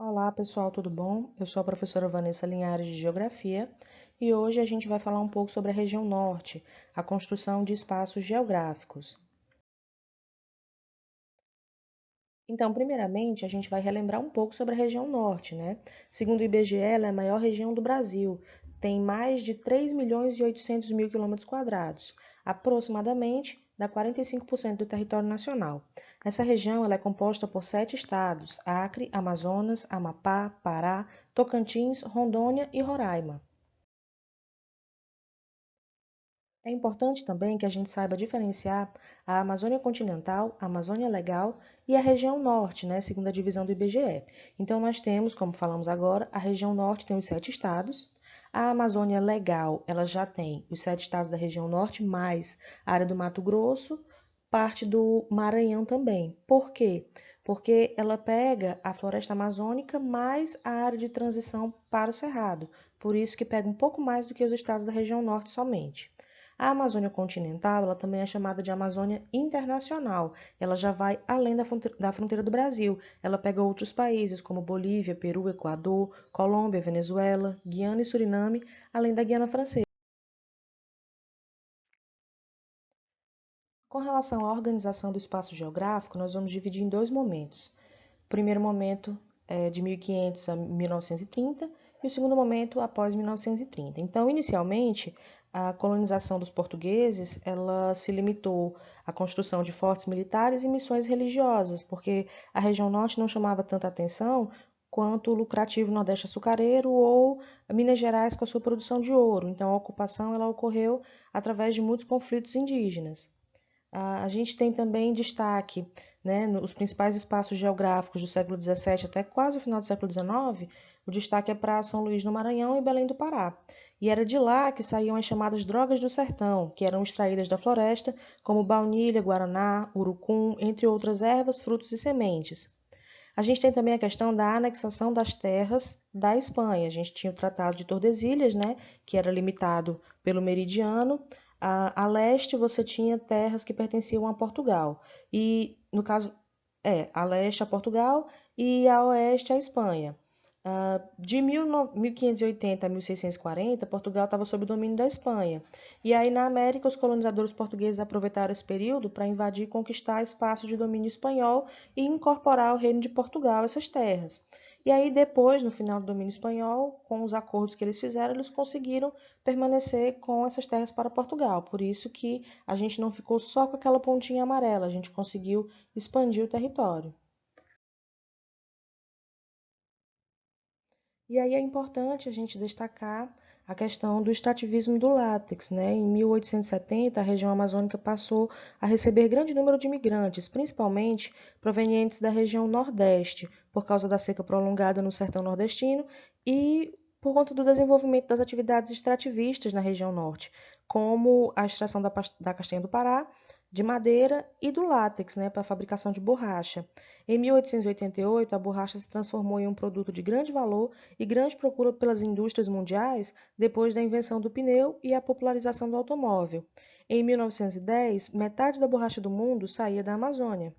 Olá, pessoal, tudo bom? Eu sou a professora Vanessa Linhares de Geografia e hoje a gente vai falar um pouco sobre a região norte, a construção de espaços geográficos. Então, primeiramente, a gente vai relembrar um pouco sobre a região norte, né? Segundo o IBGE, ela é a maior região do Brasil, tem mais de 3 milhões e 800 mil quilômetros quadrados, aproximadamente dá 45% do território nacional. Essa região ela é composta por 7 estados: Acre, Amazonas, Amapá, Pará, Tocantins, Rondônia e Roraima. É importante também que a gente saiba diferenciar a Amazônia continental, a Amazônia legal e a região norte, né, segundo a divisão do IBGE. Então, nós temos, como falamos agora, a região norte tem os 7 estados, a Amazônia legal, ela já tem os 7 estados da região norte, mais a área do Mato Grosso, parte do Maranhão também. Por quê? Porque ela pega a floresta amazônica mais a área de transição para o Cerrado. Por isso que pega um pouco mais do que os estados da região norte somente. A Amazônia continental, ela também é chamada de Amazônia internacional. Ela já vai além da fronteira do Brasil. Ela pega outros países como Bolívia, Peru, Equador, Colômbia, Venezuela, Guiana e Suriname, além da Guiana Francesa. Com relação à organização do espaço geográfico, nós vamos dividir em dois momentos. O primeiro momento é de 1500 a 1930 e o segundo momento após 1930. Então, inicialmente, a colonização dos portugueses, ela se limitou à construção de fortes militares e missões religiosas, porque a região norte não chamava tanta atenção quanto o lucrativo Nordeste açucareiro ou Minas Gerais com a sua produção de ouro. Então, a ocupação ela ocorreu através de muitos conflitos indígenas. A gente tem também destaque, né, nos principais espaços geográficos do século XVII até quase o final do século XIX, o destaque é para São Luís no Maranhão e Belém do Pará. E era de lá que saíam as chamadas drogas do sertão, que eram extraídas da floresta, como baunilha, guaraná, urucum, entre outras ervas, frutos e sementes. A gente tem também a questão da anexação das terras da Espanha. A gente tinha o Tratado de Tordesilhas, né, que era limitado pelo meridiano. A leste você tinha terras que pertenciam a Portugal. E, no caso, a leste a Portugal e a oeste a Espanha. De 1580 a 1640, Portugal estava sob o domínio da Espanha. E aí, na América, os colonizadores portugueses aproveitaram esse período para invadir e conquistar espaços de domínio espanhol e incorporar ao reino de Portugal essas terras. E aí, depois, no final do domínio espanhol, com os acordos que eles fizeram, eles conseguiram permanecer com essas terras para Portugal. Por isso que a gente não ficou só com aquela pontinha amarela, a gente conseguiu expandir o território. E aí é importante a gente destacar a questão do extrativismo do látex, né? Em 1870, a região amazônica passou a receber grande número de imigrantes, principalmente provenientes da região Nordeste, por causa da seca prolongada no sertão nordestino e por conta do desenvolvimento das atividades extrativistas na região Norte, como a extração da castanha do Pará, de madeira e do látex, né, para a fabricação de borracha. Em 1888, a borracha se transformou em um produto de grande valor e grande procura pelas indústrias mundiais depois da invenção do pneu e a popularização do automóvel. Em 1910, metade da borracha do mundo saía da Amazônia.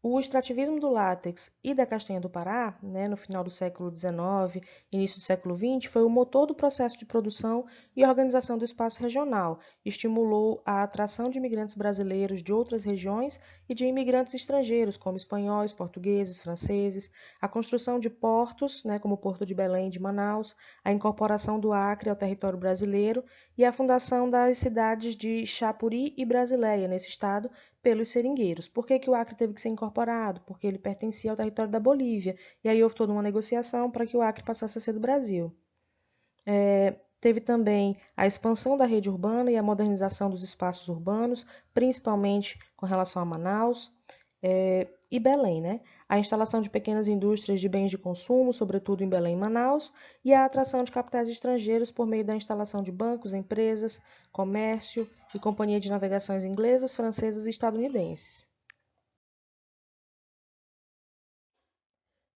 O extrativismo do látex e da castanha do Pará, né, no final do século XIX, início do século XX, foi o motor do processo de produção e organização do espaço regional. Estimulou a atração de imigrantes brasileiros de outras regiões e de imigrantes estrangeiros, como espanhóis, portugueses, franceses, a construção de portos, né, como o Porto de Belém e de Manaus, a incorporação do Acre ao território brasileiro e a fundação das cidades de Chapuri e Brasileia, nesse estado, pelos seringueiros. Por que que o Acre teve que ser incorporado? Porque ele pertencia ao território da Bolívia. E aí houve toda uma negociação para que o Acre passasse a ser do Brasil. Teve também a expansão da rede urbana e a modernização dos espaços urbanos, principalmente com relação a Manaus e Belém, né? A instalação de pequenas indústrias de bens de consumo, sobretudo em Belém e Manaus, e a atração de capitais estrangeiros por meio da instalação de bancos, empresas, comércio e companhia de navegações inglesas, francesas e estadunidenses.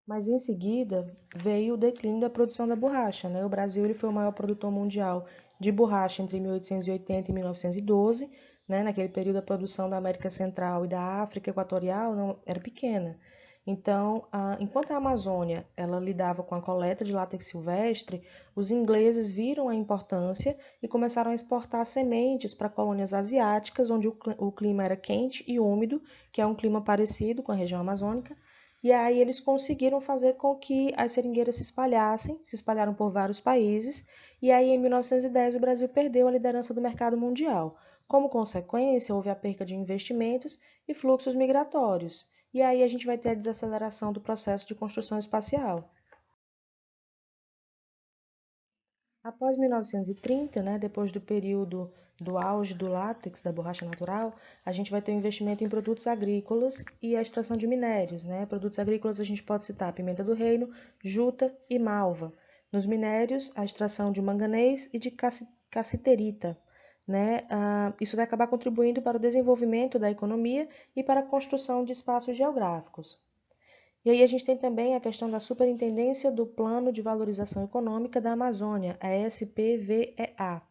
Mas em seguida veio o declínio da produção da borracha, né? O Brasil ele foi o maior produtor mundial de borracha entre 1880 e 1912, né? Naquele período a produção da América Central e da África Equatorial não era pequena. Então, enquanto a Amazônia ela lidava com a coleta de látex silvestre, os ingleses viram a importância e começaram a exportar sementes para colônias asiáticas, onde o clima era quente e úmido, que é um clima parecido com a região amazônica. E aí eles conseguiram fazer com que as seringueiras se espalharam por vários países, e aí em 1910 o Brasil perdeu a liderança do mercado mundial. Como consequência, houve a perca de investimentos e fluxos migratórios. E aí a gente vai ter a desaceleração do processo de construção espacial. Após 1930, né, depois do período do auge do látex, da borracha natural, a gente vai ter um investimento em produtos agrícolas e a extração de minérios, né? Produtos agrícolas a gente pode citar pimenta do reino, juta e malva. Nos minérios, a extração de manganês e de cassiterita, né? Isso vai acabar contribuindo para o desenvolvimento da economia e para a construção de espaços geográficos. E aí a gente tem também a questão da Superintendência do Plano de Valorização Econômica da Amazônia, a SPVEA.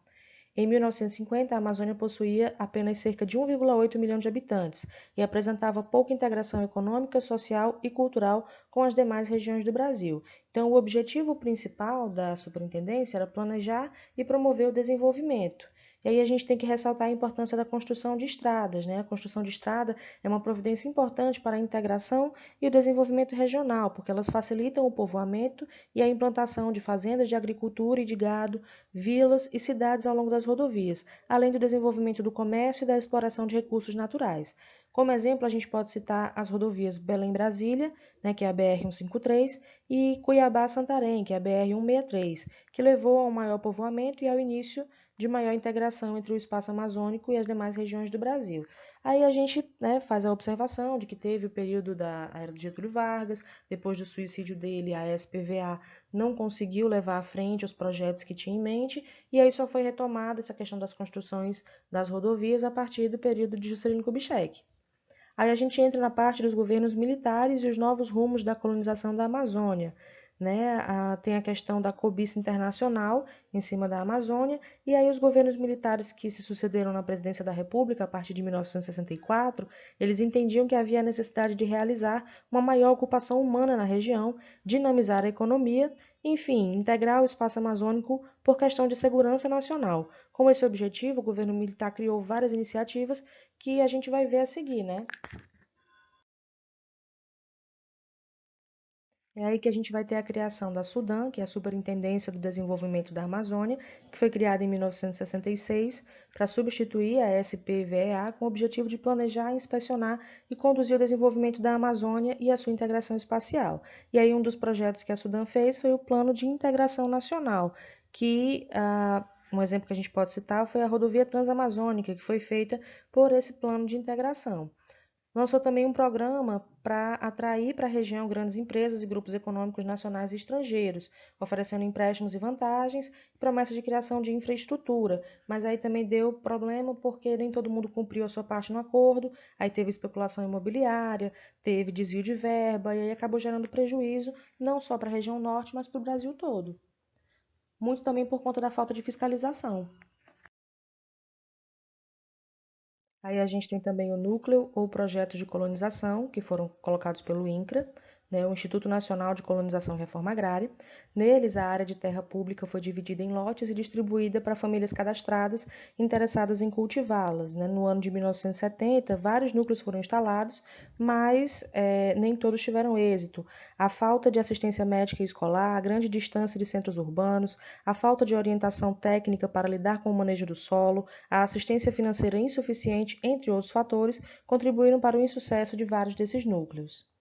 Em 1950, a Amazônia possuía apenas cerca de 1,8 milhão de habitantes e apresentava pouca integração econômica, social e cultural com as demais regiões do Brasil. Então, o objetivo principal da superintendência era planejar e promover o desenvolvimento. E aí a gente tem que ressaltar a importância da construção de estradas, né? A construção de estrada é uma providência importante para a integração e o desenvolvimento regional, porque elas facilitam o povoamento e a implantação de fazendas de agricultura e de gado, vilas e cidades ao longo das rodovias, além do desenvolvimento do comércio e da exploração de recursos naturais. Como exemplo, a gente pode citar as rodovias Belém-Brasília, né, que é a BR-153, e Cuiabá-Santarém, que é a BR-163, que levou a um maior povoamento e ao início de maior integração entre o espaço amazônico e as demais regiões do Brasil. Aí a gente, né, faz a observação de que teve o período da era de Getúlio Vargas, depois do suicídio dele, a SPVA não conseguiu levar à frente os projetos que tinha em mente, e aí só foi retomada essa questão das construções das rodovias a partir do período de Juscelino Kubitschek. Aí a gente entra na parte dos governos militares e os novos rumos da colonização da Amazônia. Né? Tem a questão da cobiça internacional em cima da Amazônia, e aí os governos militares que se sucederam na presidência da República a partir de 1964, eles entendiam que havia a necessidade de realizar uma maior ocupação humana na região, dinamizar a economia, enfim, integrar o espaço amazônico por questão de segurança nacional. Com esse objetivo, o governo militar criou várias iniciativas que a gente vai ver a seguir, né? É aí que a gente vai ter a criação da SUDAM, que é a Superintendência do Desenvolvimento da Amazônia, que foi criada em 1966 para substituir a SPVEA com o objetivo de planejar, inspecionar e conduzir o desenvolvimento da Amazônia e a sua integração espacial. E aí um dos projetos que a SUDAM fez foi o Plano de Integração Nacional, que um exemplo que a gente pode citar foi a rodovia Transamazônica, que foi feita por esse plano de integração. Lançou também um programa para atrair para a região grandes empresas e grupos econômicos nacionais e estrangeiros, oferecendo empréstimos e vantagens e promessa de criação de infraestrutura. Mas aí também deu problema porque nem todo mundo cumpriu a sua parte no acordo, aí teve especulação imobiliária, teve desvio de verba e aí acabou gerando prejuízo não só para a região norte, mas para o Brasil todo. Muito também por conta da falta de fiscalização. Aí a gente tem também o núcleo ou projetos de colonização, que foram colocados pelo INCRA, né, o Instituto Nacional de Colonização e Reforma Agrária. Neles, a área de terra pública foi dividida em lotes e distribuída para famílias cadastradas interessadas em cultivá-las. Né? No ano de 1970, vários núcleos foram instalados, mas nem todos tiveram êxito. A falta de assistência médica e escolar, a grande distância de centros urbanos, a falta de orientação técnica para lidar com o manejo do solo, a assistência financeira insuficiente, entre outros fatores, contribuíram para o insucesso de vários desses núcleos.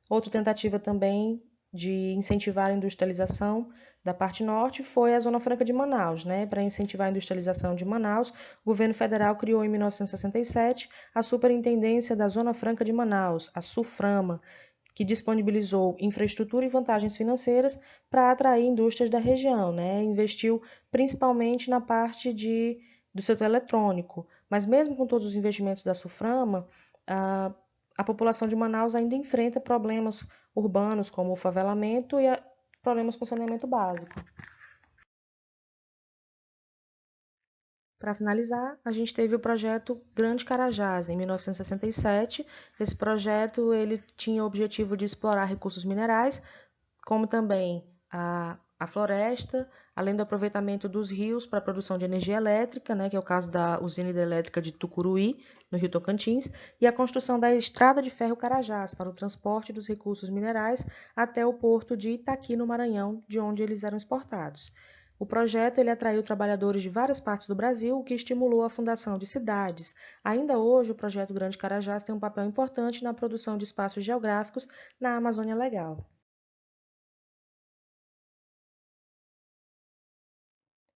Outra tentativa também de incentivar a industrialização da parte norte foi a Zona Franca de Manaus. Né? Para incentivar a industrialização de Manaus, o governo federal criou em 1967 a Superintendência da Zona Franca de Manaus, a SUFRAMA, que disponibilizou infraestrutura e vantagens financeiras para atrair indústrias da região. Né? Investiu principalmente na parte do setor eletrônico, mas mesmo com todos os investimentos da SUFRAMA, a população de Manaus ainda enfrenta problemas urbanos, como o favelamento e problemas com saneamento básico. Para finalizar, a gente teve o projeto Grande Carajás, em 1967. Esse projeto ele tinha o objetivo de explorar recursos minerais, como também a floresta, além do aproveitamento dos rios para a produção de energia elétrica, né, que é o caso da usina hidrelétrica de Tucuruí, no Rio Tocantins, e a construção da estrada de ferro Carajás para o transporte dos recursos minerais até o porto de Itaqui, no Maranhão, de onde eles eram exportados. O projeto ele atraiu trabalhadores de várias partes do Brasil, o que estimulou a fundação de cidades. Ainda hoje, o projeto Grande Carajás tem um papel importante na produção de espaços geográficos na Amazônia Legal.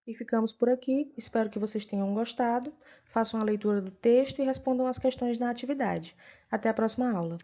E ficamos por aqui. Espero que vocês tenham gostado. Façam a leitura do texto e respondam as questões na atividade. Até a próxima aula.